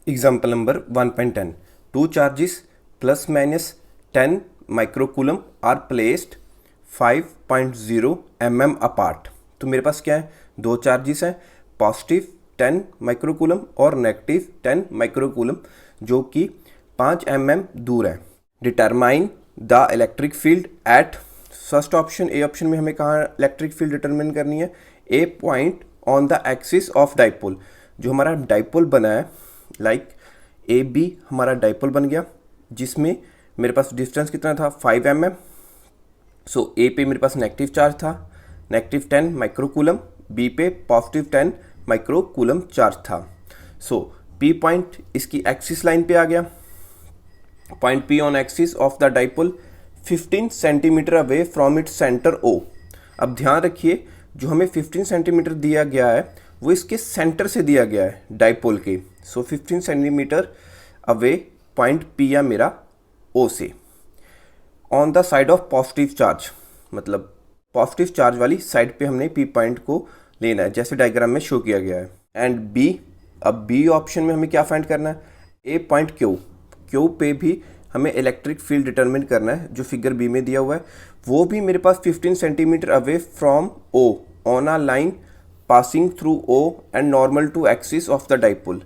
Example number 1.10. Two charges plus minus 10 microcoulomb are placed 5.0 mm apart. तो मेरे पास क्या है, दो चार्जेस हैं, पॉजिटिव 10 माइक्रोकूलम और नेगेटिव 10 माइक्रोकूलम, जो कि 5 mm दूर है. Determine the electric field at first option. A option में हमें कहाँ इलेक्ट्रिक फील्ड डिटरमिन करनी है, a point on the axis of dipole. जो हमारा डाइपोल बना है, लाइक ए बी हमारा डाइपोल बन गया, जिसमें मेरे पास डिस्टेंस कितना था 5 mm. सो ए पे मेरे पास नेगेटिव चार्ज था, नेगेटिव 10 माइक्रोकूलम, बी पे पॉजिटिव 10 माइक्रोकूलम चार्ज था. सो पी पॉइंट इसकी एक्सिस लाइन पे आ गया. Point P on axis of the dipole 15 centimetre away from its centre O. अब ध्यान रखिए, जो हमें 15 सेंटीमीटर दिया गया है वो इसके सेंटर से दिया गया है डाइपोल के. सो 15 सेंटीमीटर अवे पॉइंट पी या मेरा ओ से, on the side of positive charge, मतलब पॉजिटिव चार्ज वाली साइड पे हमने पी पॉइंट को लेना है, जैसे डायग्राम में शो किया गया है. एंड बी, अब बी ऑप्शन में हमें क्या फाइंड करना है, ए पॉइंट क्यू. क्यू पे भी हमें इलेक्ट्रिक फील्ड डिटरमिन करना है, जो फिगर बी में दिया हुआ है. वो भी मेरे पास 15 centimetre away from O on a line passing through O and normal to axis of the dipole.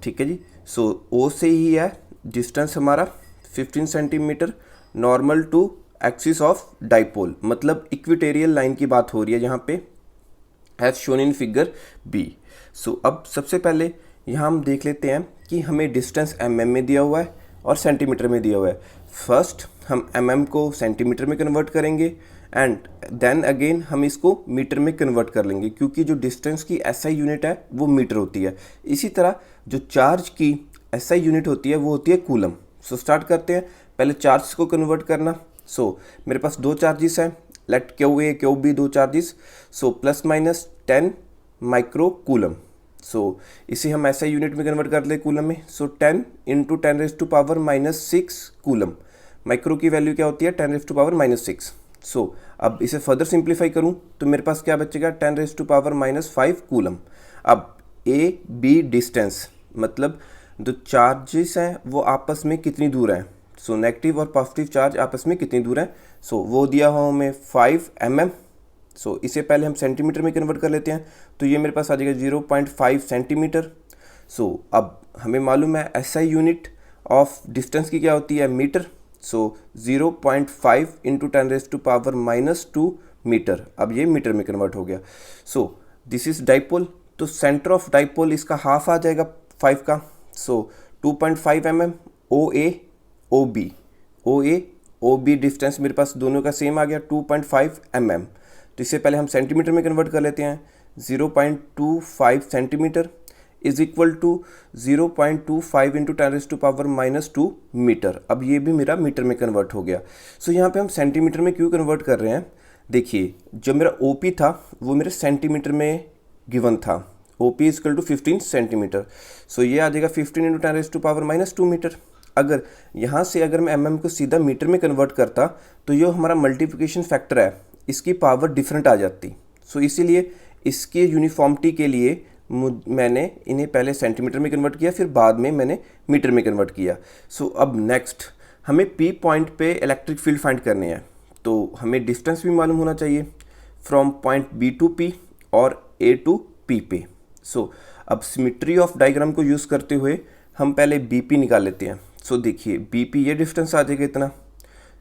ठीक है जी. सो ओ से ही है डिस्टेंस हमारा 15 centimetre, normal to axis of dipole, मतलब इक्विटेरियल लाइन की बात हो रही है यहाँ पे, as shown in figure B. So अब सबसे पहले यहाँ हम देख लेते हैं कि हमें डिस्टेंस mm में दिया हुआ है और सेंटीमीटर में दिया हुआ है. फर्स्ट हम mm को सेंटीमीटर में कन्वर्ट करेंगे एंड देन अगेन हम इसको मीटर में कन्वर्ट कर लेंगे, क्योंकि जो डिस्टेंस की SI यूनिट है वो मीटर होती है. इसी तरह जो चार्ज की SI यूनिट होती है वो होती है कूलम. सो स्टार्ट करते हैं, पहले चार्ज को कन्वर्ट करना. सो मेरे पास दो चार्जेस हैं, let Q A Q B, दो charges. So plus minus 10 microcoulomb. So इसे हम SI यूनिट में कन्वर्ट कर ले कूलम में. सो 10 इंटू 10⁻⁻6 कूलम. माइक्रो की वैल्यू क्या होती है, 10⁻⁻6. सो अब इसे फर्दर सिंप्लीफाई करूं तो मेरे पास क्या बचेगा, 10⁻⁻5 कूलम. अब ए बी डिस्टेंस, मतलब जो चार्जेस हैं वो आपस में कितनी दूर हैं. सो नेगेटिव और पॉजिटिव चार्ज आपस में कितनी दूर हैं. सो वो दिया हुआ हमें 5 mm. सो इसे पहले हम सेंटीमीटर में कन्वर्ट कर लेते हैं, तो ये मेरे पास आ जाएगा 0.5 सेंटीमीटर. सो अब हमें मालूम है SI यूनिट ऑफ डिस्टेंस की क्या होती है, मीटर. सो 0.5 इंटू 10⁻⁻2 मीटर. अब ये मीटर में कन्वर्ट हो गया. सो दिस इज डाइपोल, तो सेंटर ऑफ डाइपोल इसका हाफ आ जाएगा 5 का. सो 2.5 mm ओ ए ओ बी. ओ ए ओ बी डिस्टेंस मेरे पास दोनों का सेम आ गया 2.5 mm. तो इसे पहले हम सेंटीमीटर में कन्वर्ट कर लेते हैं. 0.25 centimetre is equal to 0.25 into 10⁻⁻2 metre. अब ये भी मेरा मीटर में कन्वर्ट हो गया. सो यहाँ पे हम सेंटीमीटर में क्यों कन्वर्ट कर रहे हैं, देखिए जब मेरा OP था वो मेरे सेंटीमीटर में गिवन था. OP is equal to 15 centimetre. So ये आ जाएगा 15 इंटू 10⁻⁻2 मीटर. अगर यहाँ से अगर मैं mm को सीधा मीटर में कन्वर्ट करता तो ये हमारा मल्टीप्लिकेशन फैक्टर है, इसकी पावर डिफरेंट आ जाती. सो इसीलिए इसके यूनिफॉर्मिटी के लिए मैंने इन्हें पहले सेंटीमीटर में कन्वर्ट किया, फिर बाद में मैंने मीटर में कन्वर्ट किया. सो अब नेक्स्ट हमें P पॉइंट पे इलेक्ट्रिक फील्ड फाइंड करने हैं, तो हमें डिस्टेंस भी मालूम होना चाहिए from point B to P और A टू P पे. सो अब सिमेट्री ऑफ डायग्राम को यूज़ करते हुए हम पहले BP निकाल लेते हैं. सो देखिए BP ये डिस्टेंस आ जाएगा इतना.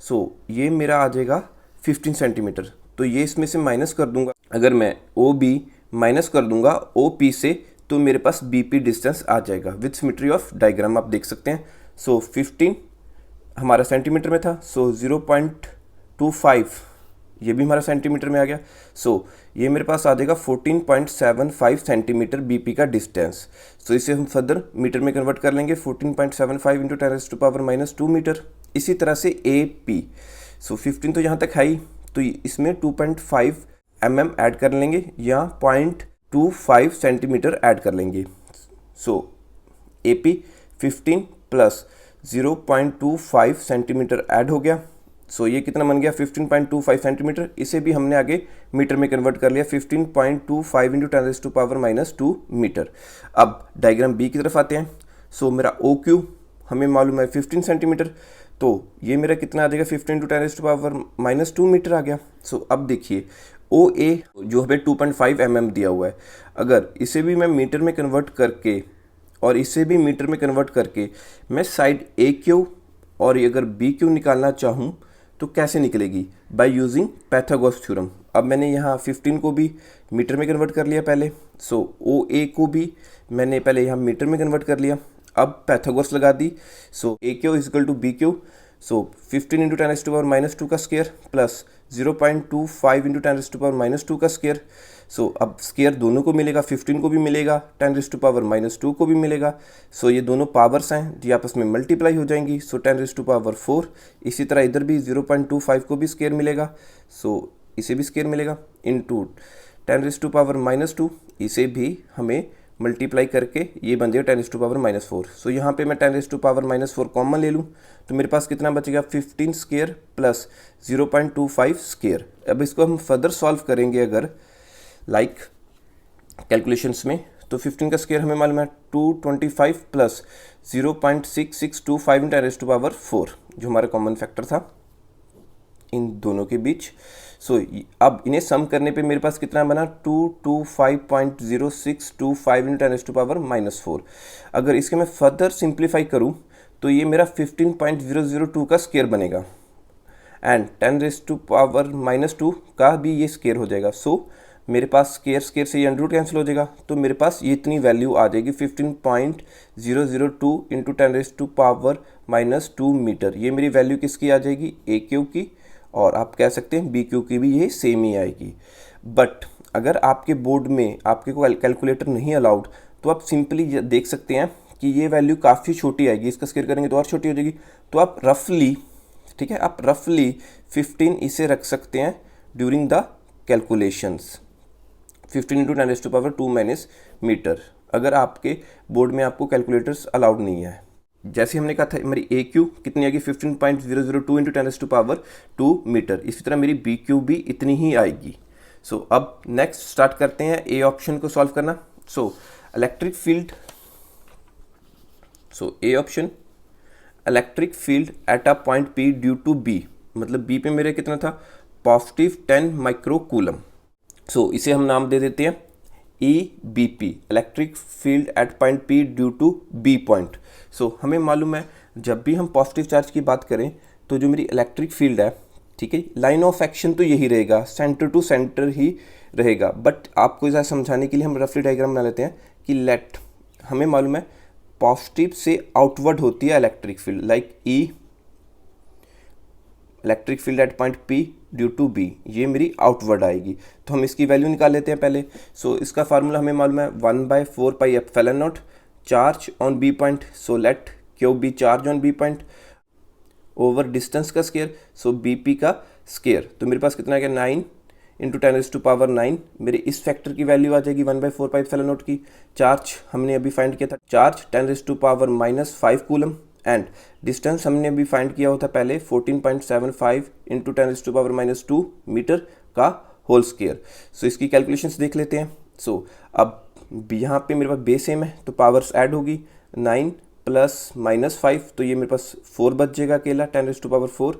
सो ये मेरा आ जाएगा 15 सेंटीमीटर. तो ये इसमें से माइनस कर दूंगा. अगर मैं OB माइनस कर दूंगा OP से तो मेरे पास BP डिस्टेंस आ जाएगा विथ सिमेट्री ऑफ डायग्राम, आप देख सकते हैं. सो 15 हमारा सेंटीमीटर में था. सो 0.25 ये भी हमारा सेंटीमीटर में आ गया. सो ये मेरे पास आ जाएगा 14.75 सेंटीमीटर BP का डिस्टेंस. सो इसे हम फर्दर मीटर में कन्वर्ट कर लेंगे, 14.75 इंटू 10⁻⁻2 मीटर. इसी तरह से AP. सो 15 तो यहाँ तक है ही, तो इसमें 2.5 mm ऐड कर लेंगे या 0.25 सेंटीमीटर ऐड कर लेंगे. सो AP 15 प्लस 0.25 सेंटीमीटर ऐड हो गया. सो ये कितना बन गया 15.25 सेंटीमीटर. इसे भी हमने आगे मीटर में कन्वर्ट कर लिया, 15.25 इंटू 10⁻⁻2 मीटर. अब डायग्राम बी की तरफ आते हैं. सो मेरा ओ क्यू हमें मालूम है 15 सेंटीमीटर, तो ये मेरा कितना आ जाएगा 15 इंटू 10⁻⁻² मीटर आ गया। सो अब देखिए ओ ए जो हमें 2.5 mm दिया हुआ है, अगर इसे भी मैं मीटर में कन्वर्ट करके और इसे भी मीटर में कन्वर्ट करके मैं साइड ए क्यू और अगर बी क्यू निकालना चाहूँ तो कैसे निकलेगी, बाय यूजिंग पाइथागोरस थ्योरम। अब मैंने यहाँ 15 को भी मीटर में कन्वर्ट कर लिया पहले, सो ओ ए को भी मैंने पहले यहाँ मीटर में कन्वर्ट कर लिया, अब पाइथागोरस लगा दी। So A Q is equal to B Q, so 15 into 10⁻⁻² का स्क्वायर प्लस 0.25 इंटू 10⁻⁻² का स्क्वायर। सो अब स्क्वायर दोनों को मिलेगा, 15 को भी मिलेगा, 10⁻⁻² को भी मिलेगा। सो ये दोनों पावर्स हैं जो आपस में मल्टीप्लाई हो जाएंगी, सो 10⁻⁴। इसी तरह इधर भी 0.25 को भी स्क्वायर मिलेगा, सो इसे भी स्क्वायर मिलेगा, इंटू 10⁻⁻², इसे भी हमें मल्टीप्लाई करके ये बन जाएगा 10⁻⁻4। सो यहाँ पे मैं 10⁻⁻4 कॉमन ले लूँ तो मेरे पास कितना बचेगा 15 स्क्वायर प्लस 0.25 स्क्वायर। अब इसको हम फर्दर सॉल्व करेंगे अगर लाइक कैलकुलेशंस में, तो 15 का स्क्वायर हमें मालूम है 225 प्लस 0.6625 इंटू 10⁻⁴ जो हमारा कॉमन फैक्टर था इन दोनों के बीच। सो अब इन्हें सम करने पे मेरे पास कितना बना 225.0625 इंटू 10⁻⁻4। अगर इसके मैं फर्दर सिंप्लीफाई करूँ तो ये मेरा 15.002 का स्क्वायर बनेगा एंड 10⁻⁻² का भी ये स्क्वायर हो जाएगा। सो मेरे पास स्क्वायर से ये अंडर कैंसिल हो जाएगा, तो मेरे पास ये इतनी वैल्यू आ जाएगी 15.002 इंटू 10⁻⁻² मीटर। ये मेरी वैल्यू किसकी आ जाएगी, ए क्यू की, और आप कह सकते हैं बी क्यू की भी ये सेम ही आएगी। बट अगर आपके बोर्ड में आपके को कैलकुलेटर नहीं अलाउड तो आप सिंपली देख सकते हैं कि ये वैल्यू काफ़ी छोटी आएगी, इसका स्क्वायर करेंगे तो और छोटी हो जाएगी। तो आप रफली, ठीक है, आप रफली 15 इसे रख सकते हैं during the calculations, 15 into 10⁻² metre, अगर आपके बोर्ड में आपको कैलकुलेटर्स अलाउड नहीं है। जैसे हमने कहा था मेरी ए क्यू कितनी आएगी 15.002 इंटू 10⁻² मीटर, इसी तरह मेरी बी क्यू भी इतनी ही आएगी। सो अब नेक्स्ट स्टार्ट करते हैं ए ऑप्शन को सॉल्व करना। So electric field, so A option electric field at a point P due to B, मतलब बी पे मेरे कितना था पॉजिटिव 10 माइक्रोकूलम। सो इसे हम नाम दे देते हैं EBP, electric field at point P due to B point. So हमें मालूम है जब भी हम पॉजिटिव चार्ज की बात करें तो जो मेरी इलेक्ट्रिक फील्ड है, ठीक है, लाइन ऑफ एक्शन तो यही रहेगा, सेंटर टू सेंटर ही रहेगा। बट आपको इसे समझाने के लिए हम रफली डायग्राम बना लेते हैं कि लेट हमें मालूम है पॉजिटिव से आउटवर्ड होती है electric field, like E electric field at point P due to B, ये मेरी आउटवर्ड आएगी। तो हम इसकी वैल्यू निकाल लेते हैं पहले। सो इसका फार्मूला हमें मालूम है 1/4πε0 charge on B point, so let Q B charge on B point over distance का स्क्वायर, सो BP का स्क्वायर। तो मेरे पास कितना आ गया 9 इंटू 10⁻⁹। मेरे इस फैक्टर की वैल्यू आ जाएगी 1/4πε0 की। चार्ज हमने अभी फाइंड किया था, चार्ज 10⁻⁻5 कूलम, एंड डिस्टेंस हमने अभी फाइंड किया होता पहले 14.75 इंटू 10⁻⁻2 मीटर का होल स्क्वायर। सो इसकी कैलकुलेशंस देख लेते हैं। सो अब यहाँ पे मेरे पास बेस सेम है तो पावर्स ऐड होगी, 9 प्लस -5, तो ये मेरे पास 4 बच जाएगा अकेला 10⁻⁴।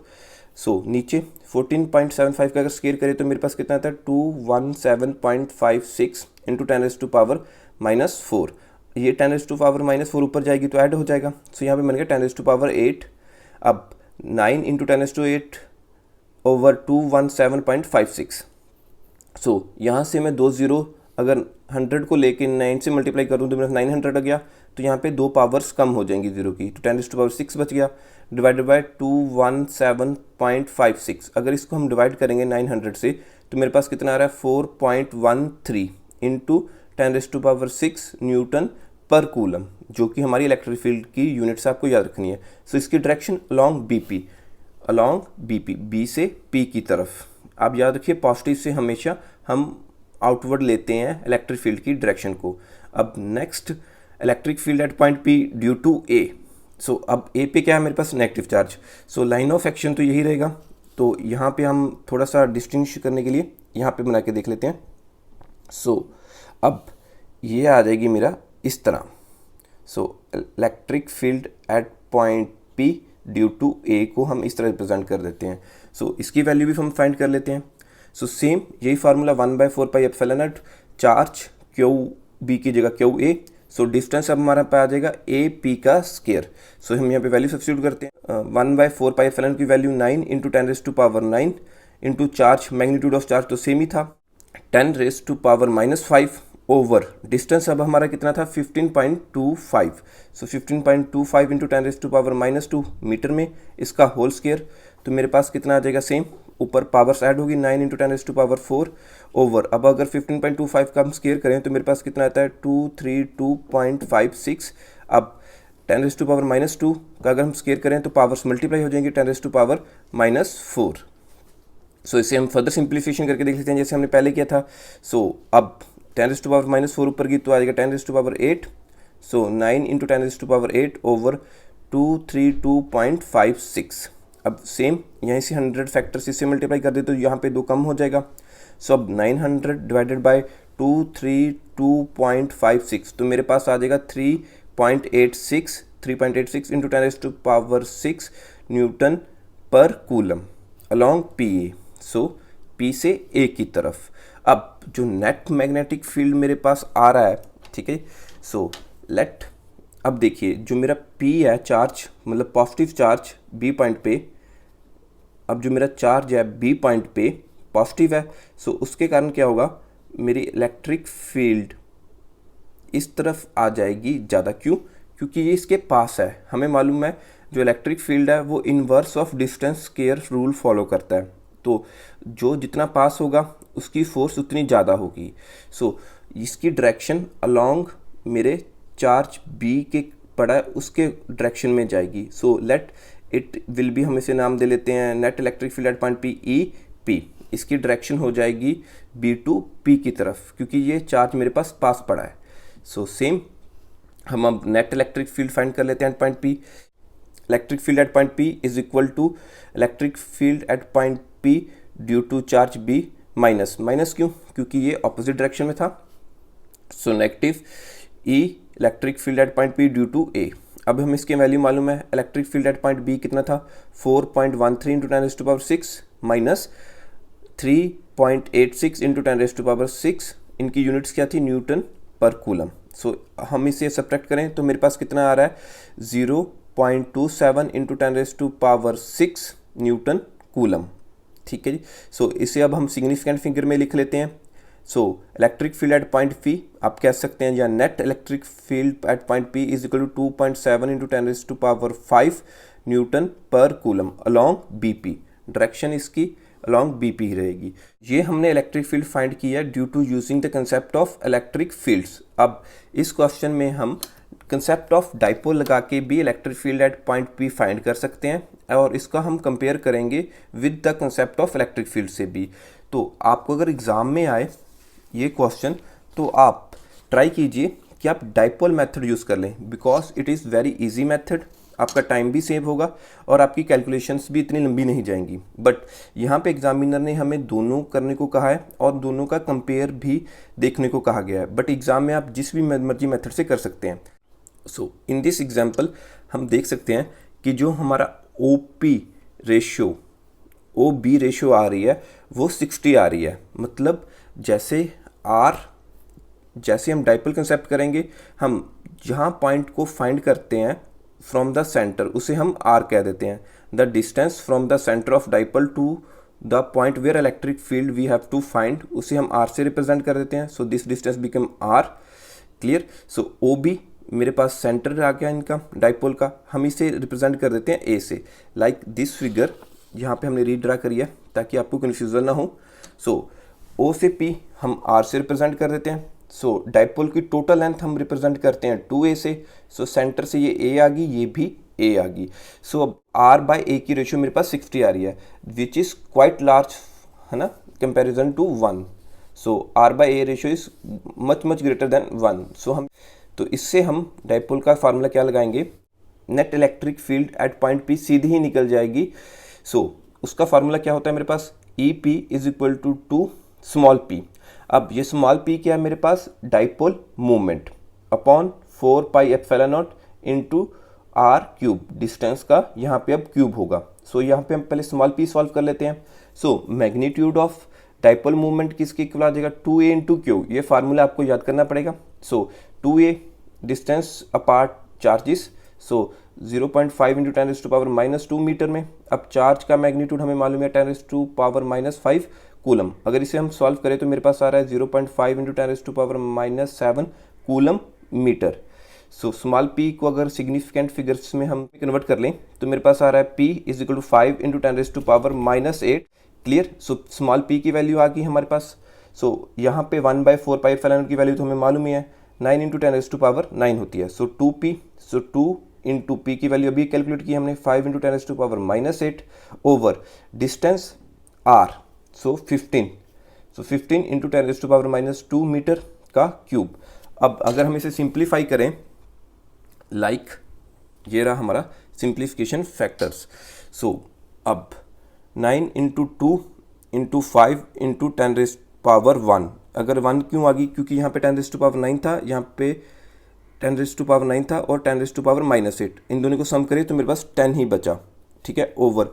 सो नीचे 14.75 का अगर स्क्वायर करें तो मेरे पास कितना आता है 217.56 इंटू 10⁻⁻4। ये 10⁻⁻4 ऊपर जाएगी तो ऐड हो जाएगा। सो यहाँ पे बन गया 10⁻8। अब 9 इंटू 10⁻8 ओवर 217.56। सो यहाँ से मैं 2 0 अगर 100 को लेके 9 से मल्टीप्लाई करूँ तो मेरा 900 आ गया, तो यहाँ पे 2 पावर्स कम हो जाएंगी 0 की, तो 10⁻6 बच गया डिवाइडेड बाय 217.56। अगर इसको हम डिवाइड करेंगे 900 से तो मेरे पास कितना आ रहा है 4.13 इंटू 10⁻6 न्यूटन पर कूलम, जो कि हमारी इलेक्ट्रिक फील्ड की यूनिट से आपको याद रखनी है। सो इसकी डायरेक्शन अलोंग BP, B से P की तरफ। आप याद रखिए पॉजिटिव से हमेशा हम आउटवर्ड लेते हैं इलेक्ट्रिक फील्ड की डायरेक्शन को। अब next electric field at point P due to A। So अब A पे क्या है मेरे पास negative charge, so line of action तो यही रहेगा। तो यहाँ पे हम थोड़ा सा डिस्टिंग्विश करने के लिए यहाँ पे बना के देख लेते हैं। सो अब ये आ जाएगी मेरा इस तरह। So electric field at point P due to A को हम इस तरह रिप्रेजेंट कर देते हैं। सो इसकी वैल्यू भी हम फाइंड कर लेते हैं। सो सेम यही फार्मूला 1/4πε0 चार्ज QB की जगह QA। सो डिस्टेंस अब हमारा पे आ जाएगा AP का स्क्वायर। सो हम यहाँ पे वैल्यू सब्स्टिट्यूट करते हैं। 1/4πε की value 9 × 10⁻⁹ into charge, magnitude of charge तो सेम ही था 10⁻⁻5 ओवर डिस्टेंस अब हमारा कितना था 15.25। सो 15.25 इंटू 10⁻⁻2 मीटर में इसका होल स्क्वायर। तो मेरे पास कितना आ जाएगा सेम, ऊपर पावर्स ऐड होगी 9 इंटू 10⁻4 ओवर। अब अगर 15.25 का हम स्क्वायर करें तो मेरे पास कितना आता है 232.56। अब 10⁻⁻2 का अगर हम स्क्वायर करें तो पावर्स मल्टीप्लाई हो जाएंगे 10⁻⁻4। सो इसे हम फर्दर सिंप्लीफिकेशन करके देख लेते हैं जैसे हमने पहले किया था। सो अब 10⁻⁻4 ऊपर की तो आ जाएगा 10⁻8। सो 9 इंटू 10⁻8 ओवर 232.56। अब सेम यहीं से 100 फैक्टर से मल्टीप्लाई कर दे तो यहाँ पे 2 कम हो जाएगा। सो अब 900 डिवाइडेड बाय 232.56 तो मेरे पास आ जाएगा 3.86 into 10⁻6 newton per coulomb along PA। सो P से A की तरफ। अब जो नेट मैग्नेटिक फील्ड मेरे पास आ रहा है, ठीक है। सो लेट अब देखिए जो मेरा P है चार्ज, मतलब पॉजिटिव चार्ज B पॉइंट पे। अब जो मेरा चार्ज है B पॉइंट पे पॉजिटिव है, सो उसके कारण क्या होगा, मेरी इलेक्ट्रिक फील्ड इस तरफ आ जाएगी ज़्यादा। क्यों? क्योंकि ये इसके पास है। हमें मालूम है जो इलेक्ट्रिक फील्ड है वो inverse of distance square rule follow करता है। तो जो जितना पास होगा उसकी फोर्स उतनी ज़्यादा होगी। सो इसकी डायरेक्शन अलोंग मेरे चार्ज B के पड़ा है उसके डायरेक्शन में जाएगी। So let it will be, हम इसे नाम दे लेते हैं net electric field at point P EP। इसकी डायरेक्शन हो जाएगी B टू P की तरफ क्योंकि ये चार्ज मेरे पास पड़ा है। सो सेम हम अब नेट इलेक्ट्रिक फील्ड फाइंड कर लेते हैं at point P। Electric field at point P is equal to electric field at point P due to charge B minus. Minus क्यों? क्योंकि ये ऑपोजिट डायरेक्शन में था। So negative E electric field at point P due to A। अब हम इसके value मालूम है, electric field at point B कितना था 4.13 इंटू 10⁻6 माइनस 3.86 इंटू 10⁻6। इनकी यूनिट्स क्या थी, न्यूटन पर कूलम। सो हम इसे सब्ट्रैक्ट करें तो मेरे पास कितना आ रहा है 0.27 इंटू 10⁻6 न्यूटन कूलम। ठीक है जी। सो इसे अब हम सिग्निफिकेंट फिगर में लिख लेते हैं। So electric field at point P आप कह सकते हैं या net electric field at point P is equal to 2.7 into 10⁻5 newton per coulomb along BP। Direction इसकी अलोंग BP ही रहेगी। ये हमने इलेक्ट्रिक फील्ड फाइंड किया due to using the concept of electric fields. अब इस क्वेश्चन में हम कंसेप्ट ऑफ डाइपोल लगा के भी electric field at point P find कर सकते हैं और इसका हम कंपेयर करेंगे with the concept of electric field से भी। तो आपको अगर एग्ज़ाम में आए ये क्वेश्चन तो आप ट्राई कीजिए कि आप डाइपोल मेथड यूज़ कर लें because it is very easy method. आपका टाइम भी सेव होगा और आपकी कैलकुलेशंस भी इतनी लंबी नहीं जाएंगी। बट यहाँ पे एग्जामिनर ने हमें दोनों करने को कहा है और दोनों का कंपेयर भी देखने को कहा गया है। बट एग्ज़ाम में आप जिस भी मर्जी मेथड से कर सकते हैं। सो इन दिस एग्जाम्पल हम देख सकते हैं कि जो हमारा OB रेशो आ रही है वो 60 आ रही है। मतलब जैसे हम डाइपोल कंसेप्ट करेंगे, हम जहाँ पॉइंट को फाइंड करते हैं फ्रॉम द सेंटर उसे हम R कह देते हैं। The distance from the centre of dipole to the point where electric field we have to find उसे हम R से रिप्रेजेंट कर देते हैं। So this distance become R। Clear. So OB मेरे पास सेंटर आ गया इनका डाइपोल का, हम इसे रिप्रेजेंट कर देते हैं A से। लाइक दिस फिगर यहाँ पे हमने रीड्रा करी है ताकि आपको कन्फ्यूजन ना हो। सो O से P हम R से रिप्रेजेंट कर देते हैं। सो डाइपोल की टोटल लेंथ हम रिप्रेजेंट करते हैं 2A से। सो सेंटर से ये A आ गई, ये भी A आ गई। सो अब R/A की रेशियो मेरे पास 60 आ रही है विच इज़ क्वाइट लार्ज, है ना, comparison to 1। So R/A ratio is much greater than 1। So हम तो इससे हम डाइपोल का फार्मूला क्या लगाएंगे, net electric field at point P सीधी ही निकल जाएगी। सो उसका फार्मूला क्या होता है मेरे पास, EP is equal to small p। अब ये स्मॉल p क्या है मेरे पास, dipole moment upon 4πε0 into R cube, distance का यहाँ पे अब क्यूब होगा। सो यहाँ पे हम पहले स्मॉल पी सॉल्व कर लेते हैं। So magnitude of dipole movement किसके इक्वल आ जाएगा, 2a इंटू क्यू, ये फार्मूला आपको याद करना पड़ेगा। सो 2a डिस्टेंस अपार्ट चार्जेस, सो 0.5 इंटू 10⁻⁻2 मीटर में। अब चार्ज का मैग्नीट्यूड हमें मालूम है 10⁻⁻5 कूलम। अगर इसे हम सॉल्व करें तो मेरे पास आ रहा है 0.5 into 10⁻⁻7 coulomb metre. So small p को अगर सिग्निफिकेंट फिगर्स में हम कन्वर्ट कर लें तो मेरे पास आ रहा है p is equal to 5 into 10⁻⁻8। Clear. So small p की वैल्यू आ गई हमारे पास। सो यहाँ पे 1/4 पाई एप्सिलॉन की वैल्यू तो हमें मालूम ही है, 9 इंटू 10⁻9 होती है। सो 2p, सो 2 इंटू पी की वैल्यू अभी कैलकुलेट की हमने 5 इंटू 10⁻8 ओवर डिस्टेंस r, सो 15, सो 15 इंटू 10⁻2 मीटर का क्यूब। अब अगर हम इसे सिंप्लीफाई करें, लाइक ये रहा हमारा सिंप्लीफिकेशन फैक्टर्स। सो अब 9 इंटू 2 इंटू 5 इंटू 10⁻1, अगर 1 क्यों आ गई, क्योंकि यहाँ पे 10⁻9 था, यहाँ पे 10⁻9 था और 10⁻8, इन दोनों को सम करें तो मेरे पास 10 ही बचा। ठीक है, ओवर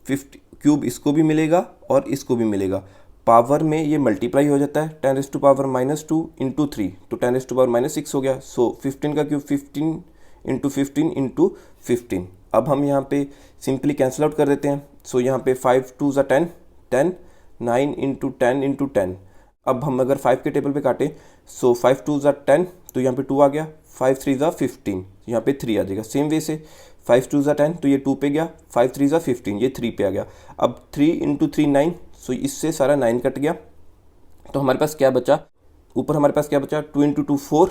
50 क्यूब इसको भी मिलेगा और इसको भी मिलेगा। पावर में ये मल्टीप्लाई हो जाता है, 10⁻2 इंटू 3 तो 10⁻6 हो गया। सो 15 का क्यूब 15 इंटू 15 इंटू 15। अब हम यहाँ पे सिंपली कैंसिल आउट कर देते हैं। सो यहाँ पे 5 2 ज़ा 10, 10, 9 इंटू 10 इंटू 10। अब हम अगर 5 के टेबल पे काटें, सो 5 2 ज़ा 10, तो यहाँ पे 2 आ गया, 5 3 ज़ा 15, यहाँ पे 3 आ जाएगा। सेम वे से 5 2 ज़ा 10, तो ये 2 पे गया, 5 3 ज़ा 15, ये 3 पे आ गया। अब 3 इंटू 3 9, सो इससे सारा 9 कट गया, तो हमारे पास क्या बचा, ऊपर हमारे पास क्या बचा, 2 इंटू 2 4,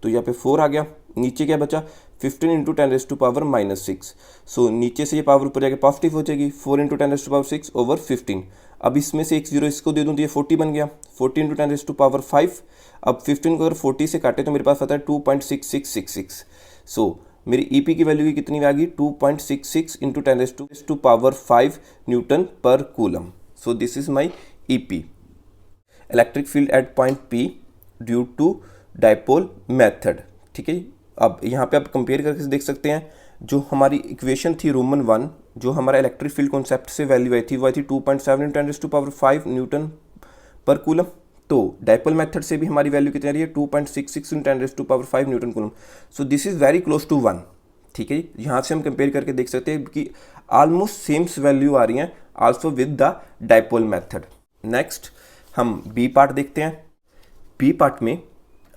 तो यहाँ पे 4 आ गया। नीचे क्या बचा, 15 इंटू 10⁻6, सो नीचे से ये पावर ऊपर जाके पॉजिटिव हो जाएगी, 4 इंटू 10⁻6 ओवर 15। अब इसमें से एक जीरो इसको दे दूँ तो ये 40 बन गया, 40 इंटू 10⁻5। अब 15 को अगर 40 से काटे तो मेरे पास आता है 2.6666। सो मेरी EP की वैल्यू की कितनी आ गई, 2.66 into 10⁻5 newton per coulomb. So this is my EP, electric field at point P due to dipole method. ठीक है, अब यहाँ पे आप कंपेयर करके देख सकते हैं, जो हमारी इक्वेशन थी रोमन 1, जो हमारा इलेक्ट्रिक फील्ड कॉन्सेप्ट से वैल्यू आई थी, वो आई थी 2.7 इंटू 10⁻5 न्यूटन पर कूलम। तो डाइपोल मेथड से भी हमारी वैल्यू कितनी आ रही है, 2.66 into 10⁻5 newton coulomb. So this is very close to 1। ठीक है, यहाँ से हम कंपेयर करके देख सकते हैं कि ऑलमोस्ट सेम वैल्यू आ रही हैं also with the dipole method. Next हम बी पार्ट देखते हैं। बी पार्ट में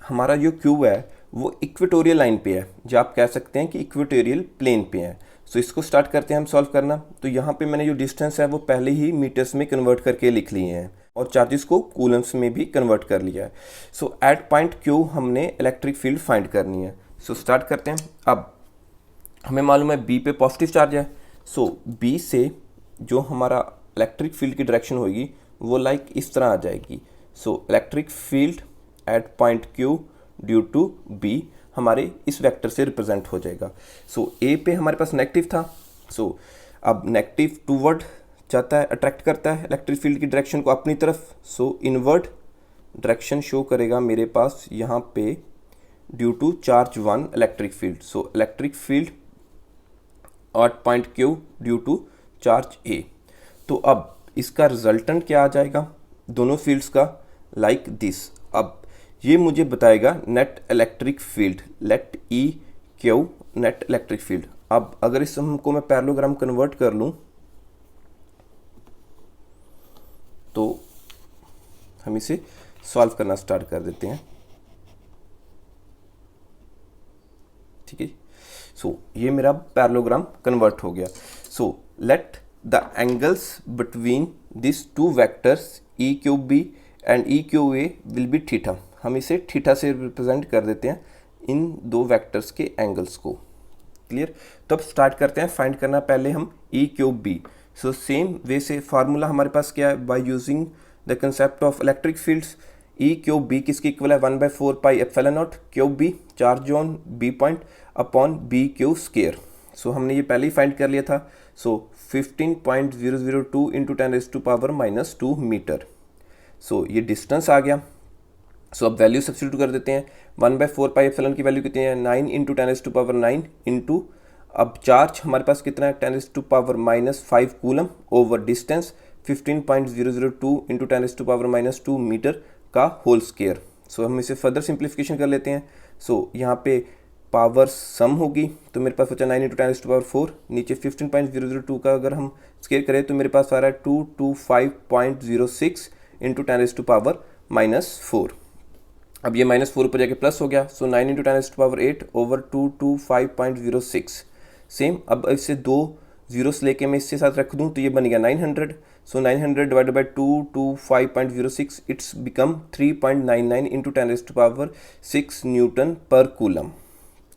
हमारा जो क्यूब है वो इक्वेटोरियल लाइन पे है, जो आप कह सकते हैं कि इक्वेटोरियल प्लेन पे है। सो इसको स्टार्ट करते हैं हम सॉल्व करना। तो यहाँ पे मैंने जो डिस्टेंस है वो पहले ही मीटर्स में कन्वर्ट करके लिख लिए हैं और चार्जेस को कूलम्स में भी कन्वर्ट कर लिया है। सो एट पॉइंट क्यू हमने इलेक्ट्रिक फील्ड फाइंड करनी है। सो स्टार्ट करते हैं। अब हमें मालूम है बी पे पॉजिटिव चार्ज है, सो बी से जो हमारा इलेक्ट्रिक फील्ड की डायरेक्शन होगी वो लाइक इस तरह आ जाएगी। So electric field at point Q due to B हमारे इस वेक्टर से रिप्रेजेंट हो जाएगा। सो ए पे हमारे पास नेगेटिव था, सो अब नेगेटिव टूवर्ड जाता है, अट्रैक्ट करता है इलेक्ट्रिक फील्ड की डायरेक्शन को अपनी तरफ। सो इनवर्ड डायरेक्शन शो करेगा मेरे पास यहाँ पे due to charge 1 electric field. So electric field at point Q due to charge A. तो अब इसका रिजल्टेंट क्या आ जाएगा दोनों फील्ड्स का, लाइक दिस। अब ये मुझे बताएगा net electric field, let E Q net electric field. अब अगर इस हमको मैं पैरेललोग्राम कन्वर्ट कर लूँ तो हम इसे सॉल्व करना स्टार्ट कर देते हैं। ठीक है, सो ये मेरा पैरेललोग्राम कन्वर्ट हो गया। So let the angles between this two vectors E Q B and E Q A will be theta. हम इसे थीटा से रिप्रेजेंट कर देते हैं इन दो वेक्टर्स के एंगल्स को। क्लियर। तो अब स्टार्ट करते हैं फाइंड करना पहले हम E Q B. So same way से फार्मूला हमारे पास क्या है, by using the concept of electric fields, E Q B किसकी इक्वल है, 1/4 pi epsilon naught Q B charge on B point upon B Q square. So हमने ये पहले ही फाइंड कर लिया था। सो 15.002 इंटू 10⁻2 मीटर। सो ये डिस्टेंस आ गया। सो अब वैल्यू सब्स्टिट्यूट कर देते हैं, 1/4 पाई एप्सिलॉन की वैल्यू कितनी है 9 इंटू 10⁻⁹ इंटू, अब चार्ज हमारे पास कितना है 10⁻⁻5 coulomb over distance 15.002 into 10⁻⁻2 metre का होल स्क्वायर। सो हम इसे फर्दर सिंप्लीफिकेशन कर लेते हैं। सो यहाँ पे पावर सम होगी तो मेरे पास बचा 9 इंटू 10⁻⁴, नीचे 15.002 का अगर हम स्क्वायर करें तो मेरे पास आ रहा है 225.06 इंटू 10⁻⁻4। अब ये -4 ऊपर जाके प्लस हो गया, सो 9 इंटू 10⁸ ओवर 225.06 सेम। अब इससे दो जीरोस लेके मैं इसके साथ रख दूं तो ये बन गया 900। सो 900 divided by 225.06 it's become 3.99 into 10⁻6 newton per coulomb.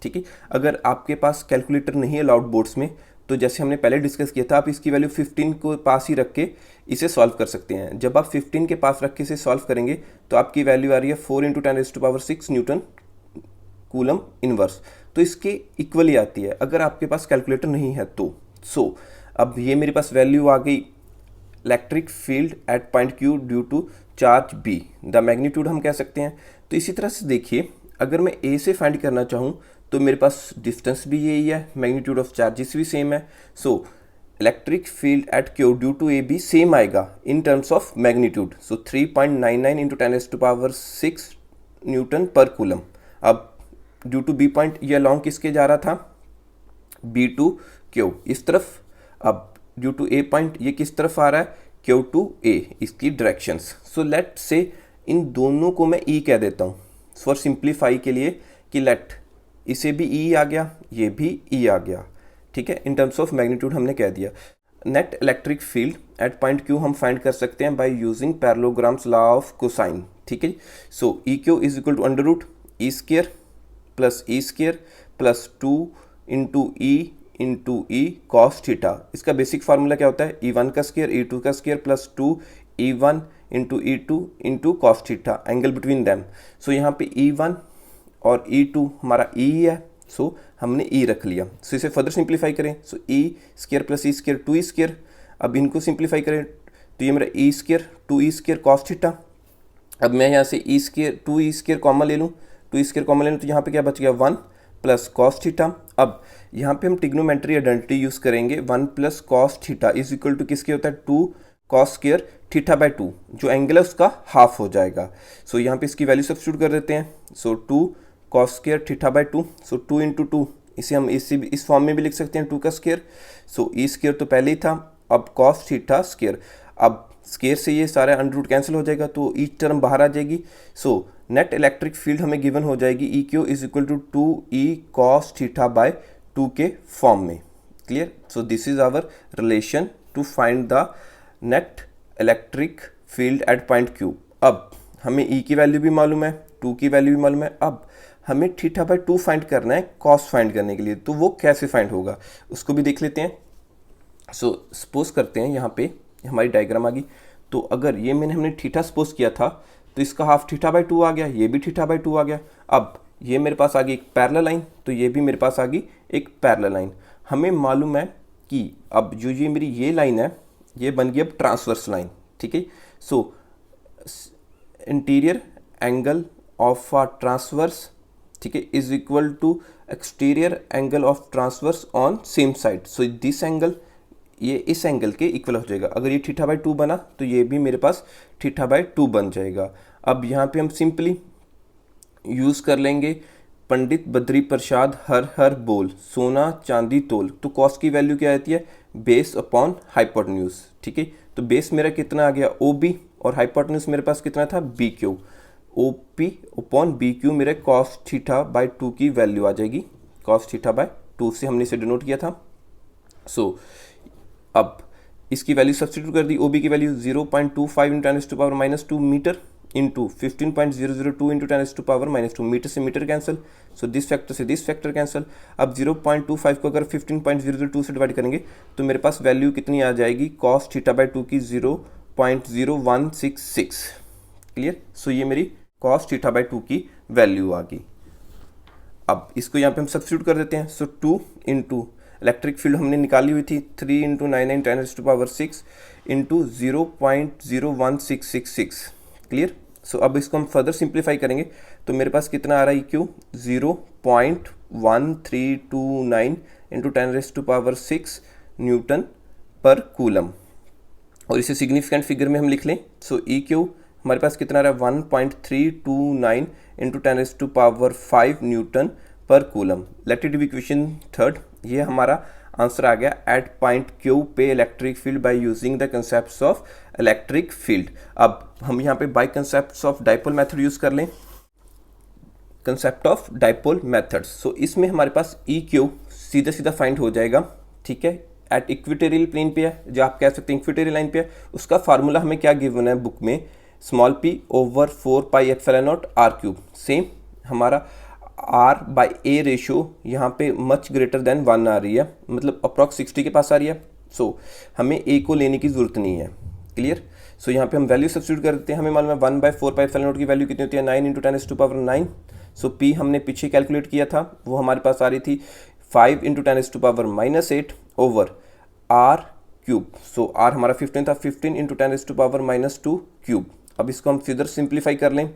ठीक है, अगर आपके पास कैलकुलेटर नहीं है अलाउड बोर्ड्स में तो जैसे हमने पहले डिस्कस किया था, आप इसकी वैल्यू 15 को पास ही रख के इसे सॉल्व कर सकते हैं। जब आप 15 के पास रख के इसे सॉल्व करेंगे तो आपकी वैल्यू आ रही है 4 इंटू 10⁻6 न्यूटन कूलम इनवर्स, तो इसके इक्वली आती है अगर आपके पास कैलकुलेटर नहीं है तो। सो अब ये मेरे पास वैल्यू आ गई electric field at point Q due to charge B, the magnitude हम कह सकते हैं। तो इसी तरह से देखिए, अगर मैं ए से फाइंड करना चाहूँ तो मेरे पास डिस्टेंस भी यही है, मैग्नीट्यूड ऑफ चार्जेस भी सेम है। So electric field at Q due to A भी सेम आएगा in terms of magnitude. So 3.99 into 10⁻6 newton per coulomb. अब ड्यू टू बी पॉइंट ये अलॉन्ग किसके जा रहा था, बी टू क्यू इस तरफ। अब ड्यू टू ए पॉइंट ये किस तरफ आ रहा है, क्यू टू ए, इसकी डायरेक्शंस। सो लेट से इन दोनों को मैं ई कह देता हूँ फॉर सिंप्लीफाई के लिए, कि लेट इसे भी ई आ गया, ये भी ई आ गया। ठीक है, इन टर्म्स ऑफ मैग्नीट्यूड हमने कह दिया। Net electric field at point Q हम फाइंड कर सकते हैं by using parallelograms law of cosine. ठीक है, so E Q is equal to under root E square plus E square plus 2 into E cos theta. इसका basic formula क्या होता है, E1 का स्क्वायर E2 का square plus 2 E1 into E2 into cos theta, angle between them. So यहाँ पे E1 और E2 हमारा E है, सो हमने E रख लिया। सो इसे फर्दर सिंप्लीफाई करें, सो E square plus E square 2E square. अब इनको सिंप्लीफाई करें तो ये मेरा E square 2E square cos theta. अब मैं यहाँ से E square 2E square common ले लूँ, 2E स्क्वायर कॉमन ले लूँ तो यहाँ पे क्या बच गया 1 प्लस कॉस थीटा। अब यहाँ पे हम ट्रिग्नोमेट्री आइडेंटिटी यूज़ करेंगे, 1 plus cos theta is equal to किसके होता है 2 कॉस स्क्वायर थीटा बाई 2, जो एंगल है उसका हाफ हो जाएगा। सो यहाँ पे इसकी वैल्यू सब्स्टिट्यूट कर देते हैं। सो 2 cos square theta by 2, so 2 into 2, इसे हम इस फॉर्म में भी लिख सकते हैं 2 का स्क्वायर। सो ई स्क्वायर तो पहले ही था, अब कॉस थीटा स्क्वायर, अब स्क्वायर से ये सारा अंडर रूट कैंसिल हो जाएगा तो ईच टर्म बाहर आ जाएगी। सो नेट इलेक्ट्रिक फील्ड हमें गिवन हो जाएगी E Q is equal to 2E cos theta by 2 के फॉर्म में। Clear, so this is our relation to find the net electric field at point Q. अब हमें ई की वैल्यू भी मालूम है, 2 की वैल्यू भी मालूम है। अब हमें थीटा बाय 2 फाइंड करना है कॉस फाइंड करने के लिए, तो वो कैसे फाइंड होगा उसको भी देख लेते हैं। सो सपोज करते हैं यहाँ पे हमारी डायग्राम आ गई, तो अगर ये हमने थीटा सपोज किया था तो इसका हाफ थीटा बाई 2 आ गया, ये भी थीटा बाई 2 आ गया। अब ये मेरे पास आ गई एक पैरेलल लाइन, तो ये भी मेरे पास आ गई एक पैरेलल लाइन। हमें मालूम है कि अब जो ये मेरी ये लाइन है ये बन गई अब ट्रांसवर्स लाइन। ठीक है, so interior angle of a transverse, ठीक है, is equal to exterior angle of transverse on same side. So this angle ये इस एंगल के इक्वल हो जाएगा। अगर ये थीटा बाई 2 बना तो ये भी मेरे पास थीटा बाई 2 बन जाएगा। अब यहाँ पे हम सिंपली यूज़ कर लेंगे पंडित बद्री प्रसाद हर हर बोल सोना चांदी तोल। तो कॉस की वैल्यू क्या आती है, बेस अपॉन हाइपोटेन्यूज। ठीक है, तो बेस मेरा कितना आ गया OB और हाइपोटेन्यूज मेरे पास कितना था BQ। OP अपॉन BQ मेरे कॉस थीटा बाई 2 की वैल्यू आ जाएगी, कॉस थीटा बाई 2 से हमने इसे डिनोट किया था। सो अब इसकी वैल्यू सब्स्टिट्यूट कर दी, OB की value 0.25 into 10⁻⁻2 meter into 15.002 into 10⁻⁻2 meter से meter cancel. So this factor से दिस फैक्टर कैंसिल। अब 0.25 को अगर 15.002 से डिवाइड करेंगे तो मेरे पास वैल्यू कितनी आ जाएगी कॉस थीटा बाई 2 की 0.0166। क्लियर, सो ये मेरी कॉस थीटा बाई 2 की वैल्यू आ गई। अब इसको यहाँ पे हम सब्स्टिट्यूट कर देते हैं। सो 2 इंटू इलेक्ट्रिक फील्ड हमने निकाली हुई थी 3 इंटू 9 10⁻6 इंटू 0.01666। क्लियर, सो अब इसको हम फर्दर सिंप्लीफाई करेंगे तो मेरे पास कितना आ रहा है Q 0.1329 into 10⁻⁶ Newton per coulomb. और इसे सिग्निफिकेंट फिगर में हम लिख लें। सो ई क्यू हमारे पास कितना आ रहा है 1.329 into 10⁵ newton per coulomb. Let it be equation third. ये हमारा आंसर आ गया एट पॉइंट क्यू पे electric field by using the concepts of electric field. अब हम यहाँ पे by concepts of dipole method use कर लें, concept of dipole method. So इसमें हमारे पास ई क्यू सीधा सीधा फाइंड हो जाएगा, ठीक है, एट इक्वेटोरियल प्लेन पे है, जो आप कह सकते हैं इक्वेटोरियल लाइन पे है। उसका फार्मूला हमें क्या गिवन है बुक में, small p over 4πε0 r³। Same हमारा r बाई ए रेशो यहाँ पे मच ग्रेटर देन 1 आ रही है, मतलब अप्रॉक्स 60 के पास आ रही है। सो हमें a को लेने की ज़रूरत नहीं है, क्लियर। सो यहाँ पे हम वैल्यू सब्स्टिट्यूट कर देते हैं। हमें मालूम है 1/4πε0 की वैल्यू कितनी होती है 9 × 10⁹ सो p हमने पीछे कैलकुलेट किया था, वो हमारे पास आ रही थी 5 × 10⁻⁻8 ओवर r³। सो r हमारा 15 था, 15 × 10⁻⁻2 क्यूब। अब इसको हम फिर सिंप्लीफाई कर लें।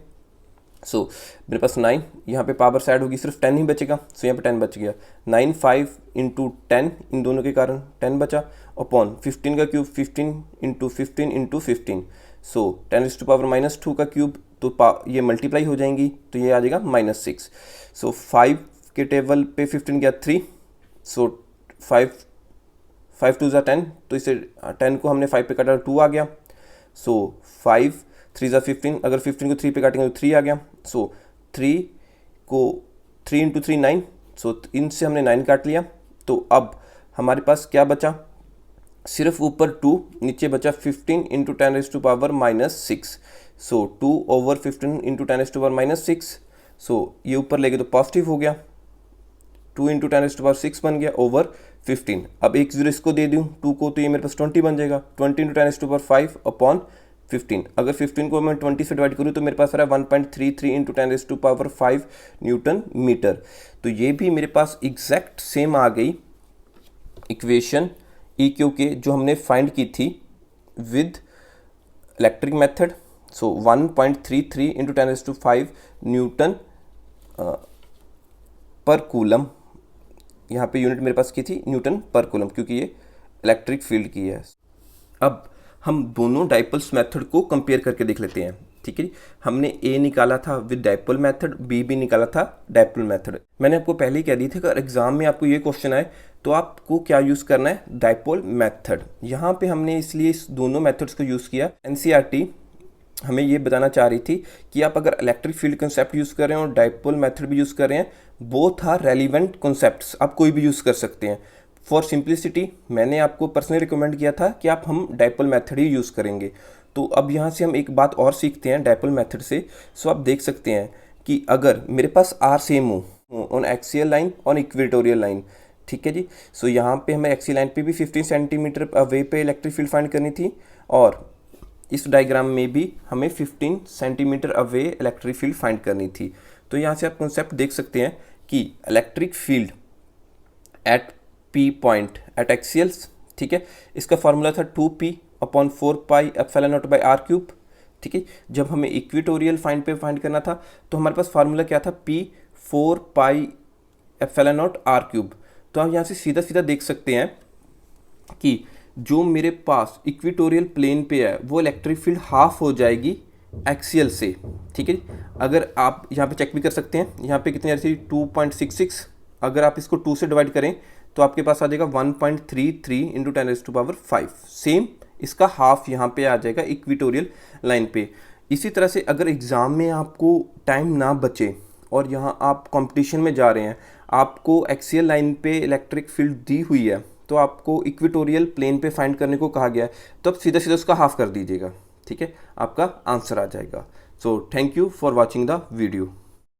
सो मेरे पास 9, यहाँ पे पावर साइड होगी, सिर्फ 10 ही बचेगा। सो यहाँ पे 10 बच गया, 9 5 × 10 इन दोनों के कारण 10 बचा, अपॉन 15 का क्यूब 15 × 15 × 15। सो 10⁻⁻2 का क्यूब तो ये मल्टीप्लाई हो जाएंगी, तो ये आ जाएगा -6। सो 5 के टेबल पे 15 गया 3, सो 5 2 ज़ा 10, तो इसे 10 को हमने 5 पे काटा 2 आ गया। सो 5 3 ज़ा 15, अगर 15 को 3 पे काटेंगे तो 3 आ गया। सो 3 को 3 × 3 9, सो इनसे हमने 9 काट लिया। तो अब हमारे पास क्या बचा, सिर्फ ऊपर 2, नीचे बचा 15 × 10⁻⁻6। सो 2 ओवर 15 × 10⁻⁻6। सो ये ऊपर ले गए तो पॉजिटिव हो गया, 2 × 10⁻6 बन गया ओवर 15। अब एक जीरो इसको दे दूँ 2 को, तो ये मेरे पास 20 बन जाएगा, 20 × 10⁵ अपॉन 15। अगर 15 को मैं 20 से डिवाइड करूँ तो मेरे पास आ रहा है 1.33 × 10⁵ न्यूटन मीटर। तो ये भी मेरे पास एग्जैक्ट सेम आ गई इक्वेशन ई क्यू के जो हमने फाइंड की थी with electric method. So 1.33 × 10⁵ newton per coulomb, यहाँ पे यूनिट मेरे पास की थी न्यूटन पर कूलम, क्योंकि ये इलेक्ट्रिक फील्ड की है। अब हम दोनों डाइपोल्स मेथड को कंपेयर करके देख लेते हैं, ठीक है जी। हमने ए निकाला था विद डाइपोल मेथड, बी भी निकाला था डाइपोल मेथड। मैंने आपको पहले ही कह दी थी अगर एग्जाम में आपको ये क्वेश्चन आए तो आपको क्या यूज़ करना है, डाइपोल मेथड। यहाँ पे हमने इसलिए इस दोनों मेथड्स को यूज़ किया। एनसीईआरटी हमें ये बताना चाह रही थी कि आप अगर इलेक्ट्रिक फील्ड कंसेप्ट यूज़ कर रहे हैं और डाइपोल मेथड भी यूज़ कर रहे हैं, बोथ आर रेलिवेंट कॉन्सेप्ट्स, आप कोई भी यूज़ कर सकते हैं। फॉर सिंप्लिसिटी मैंने आपको पर्सनली रिकमेंड किया था कि आप हम डाइपोल मेथड ही यूज़ करेंगे। तो अब यहाँ से हम एक बात और सीखते हैं डाइपोल मेथड से। सो आप देख सकते हैं कि अगर मेरे पास आर सेम हो on axial line on equatorial line, ठीक है जी। सो यहाँ पे हमें एक्सियल लाइन पे भी 15 सेंटीमीटर अवे पे इलेक्ट्रिक फील्ड फाइंड करनी थी, और इस डायग्राम में भी हमें 15 centimetre away electric field find करनी थी। तो यहाँ से आप कॉन्सेप्ट देख सकते हैं कि electric field at P point at axials, ठीक है, इसका फार्मूला था 2p अपॉन 4πε0/r³, ठीक है। जब हमें इक्वेटोरियल फाइंड करना था तो हमारे पास फार्मूला क्या था, p 4πε0r³। तो आप यहाँ से सीधा सीधा देख सकते हैं कि जो मेरे पास इक्वेटोरियल प्लेन पे है वो इलेक्ट्रिक फील्ड हाफ हो जाएगी एक्सियल से, ठीक है। अगर आप यहाँ पे चेक भी कर सकते हैं, यहाँ पे कितनी आ रही थी 2.66, अगर आप इसको 2 से डिवाइड करें तो आपके पास आ जाएगा 1.33 × 10⁵। सेम इसका हाफ यहाँ पे आ जाएगा इक्वेटोरियल लाइन पे। इसी तरह से अगर एग्ज़ाम में आपको टाइम ना बचे और यहाँ आप कंपटीशन में जा रहे हैं, आपको एक्सियल लाइन पे इलेक्ट्रिक फील्ड दी हुई है, तो आपको इक्वेटोरियल प्लेन पे फाइंड करने को कहा गया है, तो आप सीधा सीधा उसका हाफ कर दीजिएगा, ठीक है, आपका आंसर आ जाएगा। So thank you for watching the video.